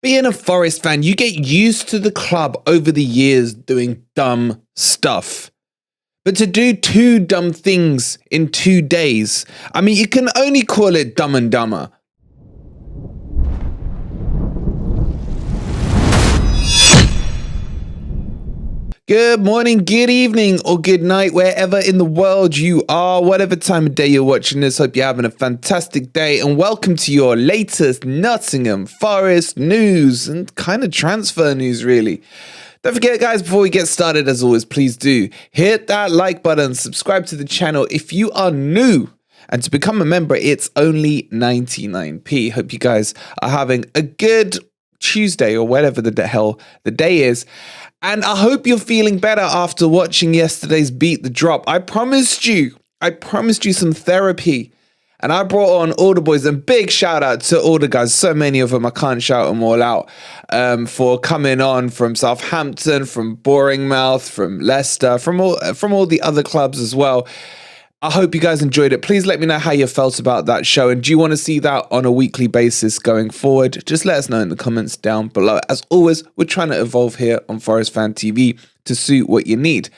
Being a Forest fan, you get used to the club over the years doing dumb stuff. But to do two dumb things in 2 days, I mean, you can only call it Dumb and Dumber. Good morning, good evening, or good night, wherever in the world you are, whatever time of day you're watching this. Hope you're having a fantastic day, and welcome to your latest Nottingham Forest news and kind of transfer news, really. Don't forget, guys, before we get started, as always, please do hit that like button, subscribe to the channel if you are new, and to become a member, it's only 99p. Hope you guys are having a good Tuesday or whatever the hell the day is. And I hope you're feeling better after watching yesterday's Beat the Drop. I promised you some therapy. And I brought on all the boys, and big shout out to all the guys. So many of them, I can't shout them all out, for coming on from Southampton, from Bournemouth, from Leicester, from all the other clubs as well. I hope you guys enjoyed it. Please let me know how you felt about that show. And do you want to see that on a weekly basis going forward? Just let us know in the comments down below. As always, we're trying to evolve here on Forest Fan TV to suit what you need.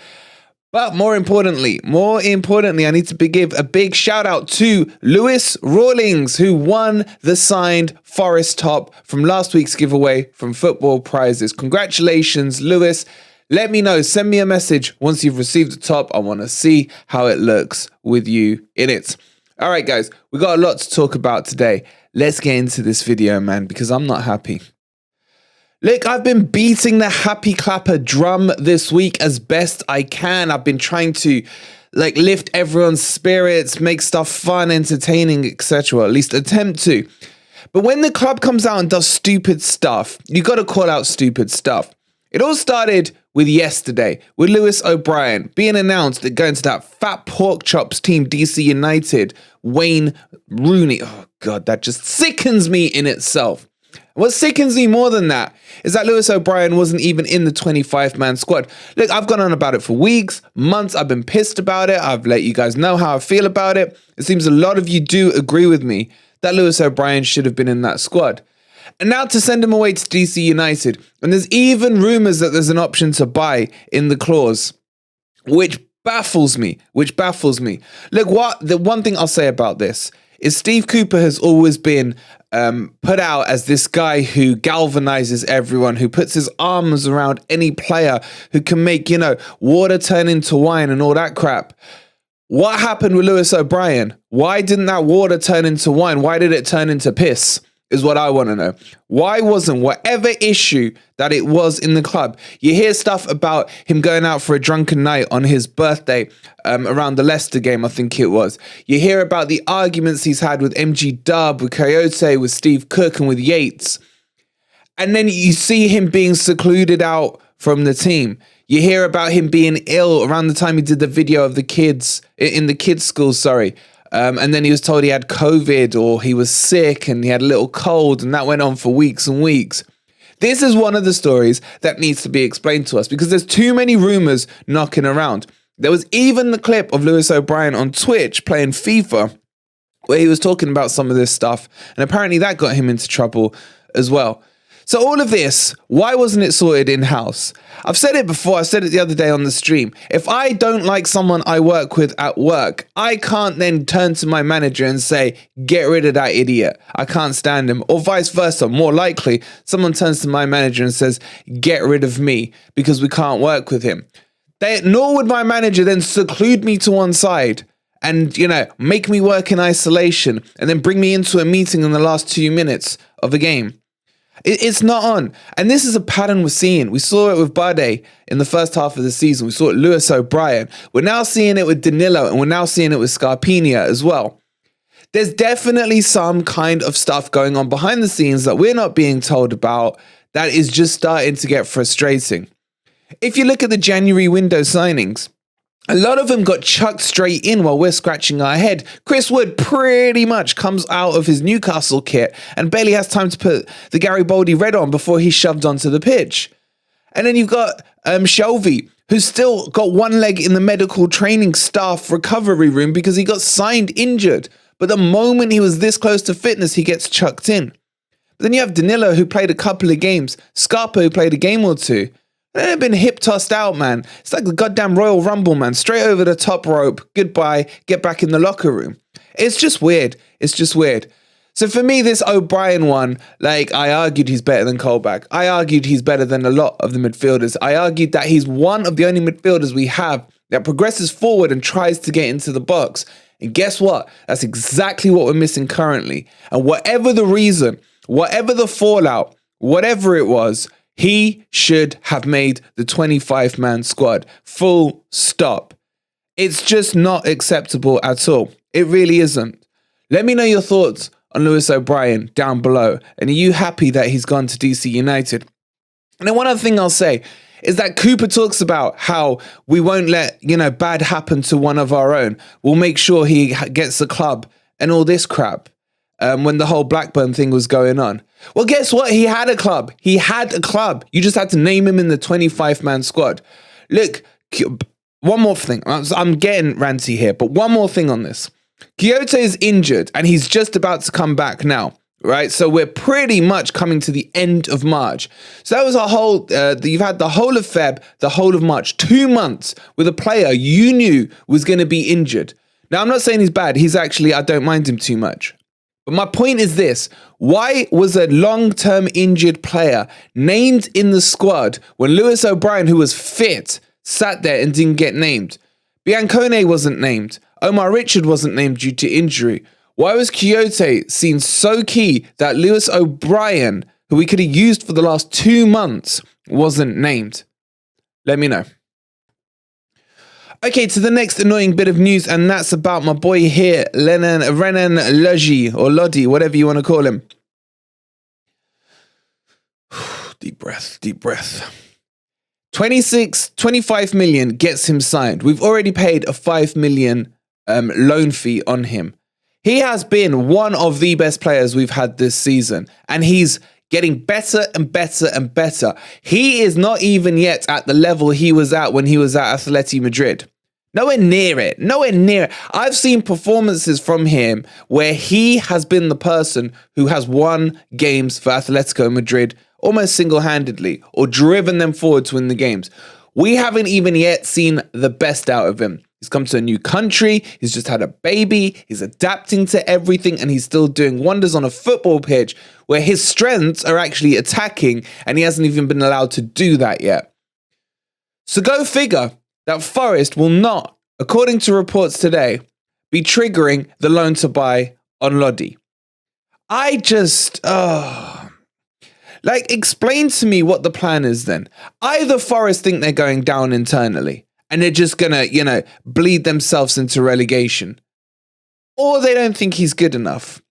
But more importantly, I need to give a big shout out to Lewis Rawlings, who won the signed Forest top from last week's giveaway from Football Prizes. Congratulations, Lewis. Let me know, send me a message once you've received the top. I want to see how it looks with you in it. All right, guys, we got a lot to talk about today. Let's get into this video, man, because I'm not happy. Look, I've been beating the happy clapper drum this week as best I can. I've been trying to lift everyone's spirits, make stuff fun, entertaining, etc. At least attempt to. But when the club comes out and does stupid stuff, you got to call out stupid stuff. It all started with yesterday, with Lewis O'Brien being announced that going to that fat pork chops team, DC United, Wayne Rooney. Oh, God, that just sickens me in itself. What sickens me more than that is that Lewis O'Brien wasn't even in the 25-man squad. Look, I've gone on about it for weeks, months. I've been pissed about it. I've let you guys know how I feel about it. It seems a lot of you do agree with me that Lewis O'Brien should have been in that squad. And now to send him away to DC United. And there's even rumours that there's an option to buy in the clause, which baffles me. Look, the one thing I'll say about this is Steve Cooper has always been put out as this guy who galvanizes everyone, who puts his arms around any player, who can make, water turn into wine and all that crap. What happened with Lewis O'Brien? Why didn't that water turn into wine? Why did it turn into piss? Is what I want to know. Why wasn't whatever issue that it was in the club? You hear stuff about him going out for a drunken night on his birthday around the Leicester game, I think it was. You hear about the arguments he's had with MG Dub, with Coyote, with Steve Cook and with Yates. And then you see him being secluded out from the team. You hear about him being ill around the time he did the video of the kids in the kids' school, and then he was told he had COVID or he was sick and he had a little cold, and that went on for weeks and weeks. This is one of the stories that needs to be explained to us because there's too many rumours knocking around. There was even the clip of Lewis O'Brien on Twitch playing FIFA where he was talking about some of this stuff, and apparently that got him into trouble as well. So all of this, why wasn't it sorted in-house? I've said it before, I said it the other day on the stream. If I don't like someone I work with at work, I can't then turn to my manager and say, get rid of that idiot. I can't stand him. Or vice versa. More likely, someone turns to my manager and says, get rid of me because we can't work with him. Nor would my manager then seclude me to one side and, make me work in isolation and then bring me into a meeting in the last 2 minutes of a game. It's not on. And this is a pattern we're seeing. We saw it with Bade in the first half of the season. We saw it with Lewis O'Brien. We're now seeing it with Danilo, and we're now seeing it with Scarpina as well. There's definitely some kind of stuff going on behind the scenes that we're not being told about that is just starting to get frustrating. If you look at the January window signings, a lot of them got chucked straight in while we're scratching our head. Chris Wood pretty much comes out of his Newcastle kit and barely has time to put the Garibaldi red on before he's shoved onto the pitch. And then you've got Shelvey, who's still got one leg in the medical training staff recovery room because he got signed injured. But the moment he was this close to fitness, he gets chucked in. But then you have Danilo, who played a couple of games, Scarpa, who played a game or two. They've been hip-tossed out, man. It's like the goddamn Royal Rumble, man. Straight over the top rope, goodbye, get back in the locker room. It's just weird. It's just weird. So for me, this O'Brien one, like, I argued he's better than Colback. I argued he's better than a lot of the midfielders. I argued that he's one of the only midfielders we have that progresses forward and tries to get into the box. And guess what? That's exactly what we're missing currently. And whatever the reason, whatever the fallout, whatever it was, he should have made the 25-man squad. Full stop. It's just not acceptable at all. It really isn't. Let me know your thoughts on Lewis O'Brien down below. And are you happy that he's gone to DC United? And then one other thing I'll say is that Cooper talks about how we won't let, bad happen to one of our own. We'll make sure he gets a club and all this crap when the whole Blackburn thing was going on. Well, guess what? He had a club. He had a club. You just had to name him in the 25-man squad. Look, one more thing. I'm getting ranty here, but one more thing on this. Kyoto is injured and he's just about to come back now, right? So we're pretty much coming to the end of March. So that was a whole, you've had the whole of Feb, the whole of March, 2 months with a player you knew was going to be injured. Now, I'm not saying he's bad. He's actually, I don't mind him too much. But my point is this. Why was a long-term injured player named in the squad when Lewis O'Brien, who was fit, sat there and didn't get named? Biancone wasn't named. Omar Richard wasn't named due to injury. Why was Kyoto seen so key that Lewis O'Brien, who we could have used for the last 2 months, wasn't named? Let me know. Okay, to the next annoying bit of news, and that's about my boy here, Renan Lodi, or Lodi, whatever you want to call him. Deep breath, deep breath. 25 million gets him signed. We've already paid a 5 million loan fee on him. He has been one of the best players we've had this season, and he's getting better and better and better. He is not even yet at the level he was at when he was at Atleti Madrid. Nowhere near it. Nowhere near it. I've seen performances from him where he has been the person who has won games for Atletico Madrid almost single-handedly or driven them forward to win the games. We haven't even yet seen the best out of him. He's come to a new country, he's just had a baby, he's adapting to everything, and he's still doing wonders on a football pitch where his strengths are actually attacking, and he hasn't even been allowed to do that yet. So go figure that Forest will not, according to reports today, be triggering the loan to buy on Lodi. I just, explain to me what the plan is then. Either Forest think they're going down internally, and they're just going to, bleed themselves into relegation. Or they don't think he's good enough.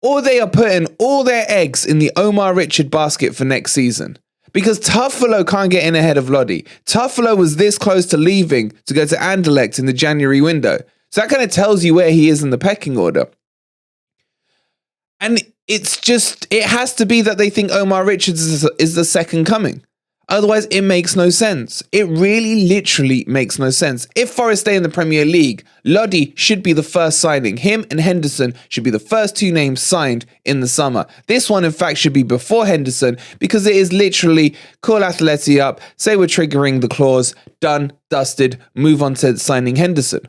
Or they are putting all their eggs in the Omar Richard basket for next season. Because Tuffalo can't get in ahead of Lodi. Tuffalo was this close to leaving to go to Anderlecht in the January window. So that kind of tells you where he is in the pecking order. And it's just, it has to be that they think Omar Richards is the second coming. Otherwise, it makes no sense. It really, literally makes no sense. If Forest stay in the Premier League, Lodi should be the first signing. Him and Henderson should be the first two names signed in the summer. This one, in fact, should be before Henderson because it is literally call Atleti up, say we're triggering the clause, done, dusted, move on to signing Henderson.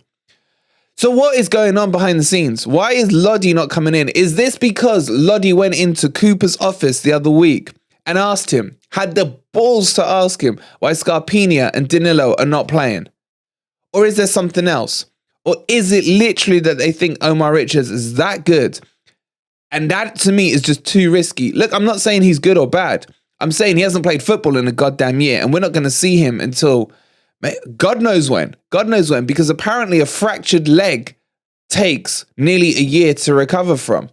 So what is going on behind the scenes? Why is Lodi not coming in? Is this because Lodi went into Cooper's office the other week and asked him, had the balls to ask him why Scarpina and Danilo are not playing? Or is there something else? Or is it literally that they think Omar Richards is that good? And that, to me, is just too risky. Look, I'm not saying he's good or bad. I'm saying he hasn't played football in a goddamn year, and we're not going to see him until God knows when. God knows when, because apparently a fractured leg takes nearly a year to recover from.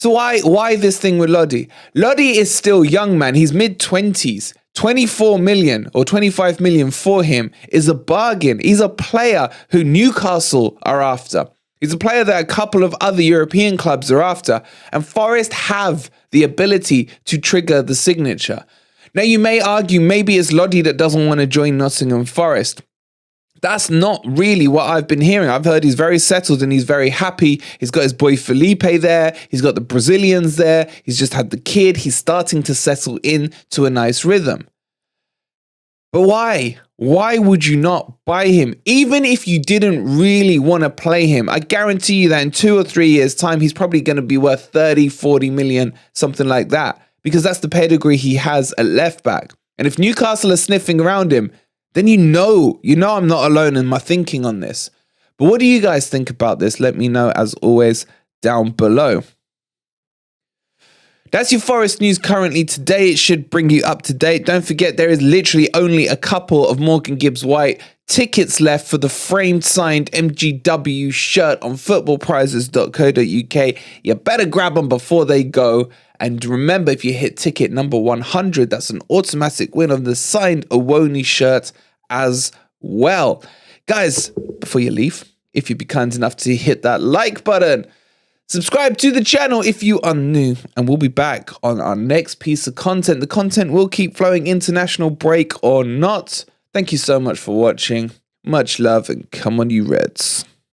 So why this thing with Lodi? Lodi is still young, man. He's mid-20s. 24 million or 25 million for him is a bargain. He's a player who Newcastle are after. He's a player that a couple of other European clubs are after. And Forest have the ability to trigger the signature. Now, you may argue maybe it's Lodi that doesn't want to join Nottingham Forest. That's not really what I've been hearing. I've heard he's very settled and he's very happy. He's got his boy Felipe there. He's got the Brazilians there. He's just had the kid. He's starting to settle in to a nice rhythm. But why? Why would you not buy him? Even if you didn't really want to play him, I guarantee you that in 2 or 3 years' time, he's probably going to be worth 30, 40 million, something like that. Because that's the pedigree he has at left back. And if Newcastle are sniffing around him, then you know I'm not alone in my thinking on this. But what do you guys think about this? Let me know, as always, down below. That's your Forest news currently today. It should bring you up to date. Don't forget, there is literally only a couple of Morgan Gibbs White tickets left for the framed signed MGW shirt on footballprizes.co.uk. You better grab them before they go. And remember, if you hit ticket number 100, that's an automatic win of the signed Owoni shirt as well. Guys, before you leave, if you'd be kind enough to hit that like button, subscribe to the channel if you are new, and we'll be back on our next piece of content. The content will keep flowing, international break or not. Thank you so much for watching. Much love, and come on, you Reds.